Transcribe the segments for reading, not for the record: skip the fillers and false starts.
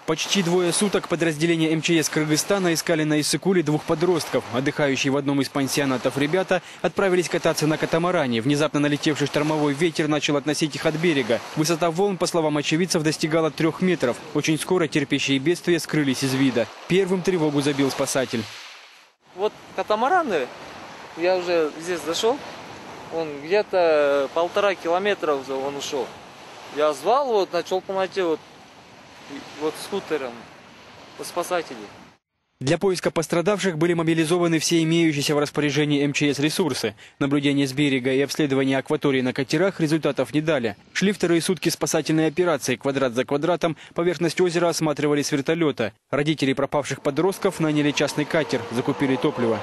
Почти двое суток подразделения МЧС Кыргызстана искали на Иссык-Куле двух подростков. Отдыхающие в одном из пансионатов ребята отправились кататься на катамаране. Внезапно налетевший штормовой ветер начал относить их от берега. Высота волн, по словам очевидцев, достигала 3 метров. Очень скоро терпящие бедствия скрылись из вида. Первым тревогу забил спасатель. Вот катамараны, я уже здесь зашел, он где-то 1,5 километра он ушел. Я звал, начал помогать скутером спасателей. Для поиска пострадавших были мобилизованы все имеющиеся в распоряжении МЧС ресурсы. Наблюдение с берега и обследование акватории на катерах результатов не дали. Шли вторые сутки спасательной операции. Квадрат за квадратом поверхность озера осматривали с вертолета. Родители пропавших подростков наняли частный катер, закупили топливо.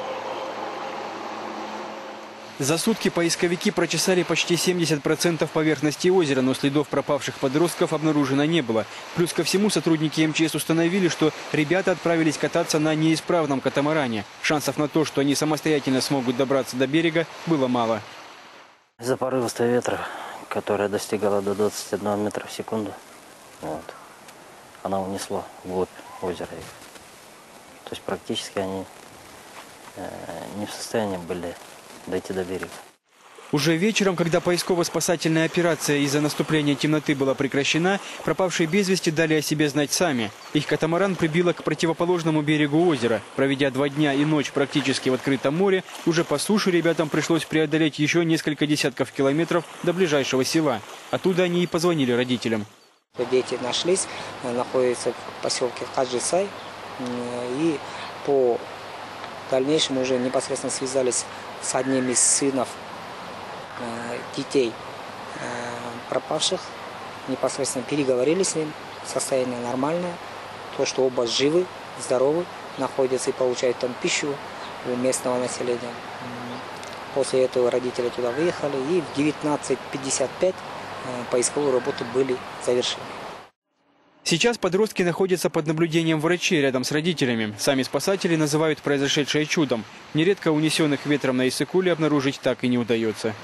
За сутки поисковики прочесали почти 70% поверхности озера, но следов пропавших подростков обнаружено не было. Плюс ко всему сотрудники МЧС установили, что ребята отправились кататься на неисправном катамаране. Шансов на то, что они самостоятельно смогут добраться до берега, было мало. Из-за порывистого ветра, которая достигала до 21 метра в секунду, она унесла вглубь озера. То есть практически они не в состоянии были дойти до берега. Уже вечером, когда поисково-спасательная операция из-за наступления темноты была прекращена, пропавшие без вести дали о себе знать сами. Их катамаран прибило к противоположному берегу озера. Проведя 2 дня и ночь практически в открытом море, уже по суше ребятам пришлось преодолеть еще несколько десятков километров до ближайшего села. Оттуда они и позвонили родителям. Дети нашлись, находятся в поселке Хаджисай, и по дальнейшему уже непосредственно связались с одним из сынов детей пропавших, непосредственно переговорили с ним, состояние нормальное, то, что оба живы, здоровы, находятся и получают там пищу у местного населения. После этого родители туда выехали, и в 19:55 поисковые работы были завершены. Сейчас подростки находятся под наблюдением врачей рядом с родителями. Сами спасатели называют произошедшее чудом. Нередко унесенных ветром на Иссык-Куле обнаружить так и не удается.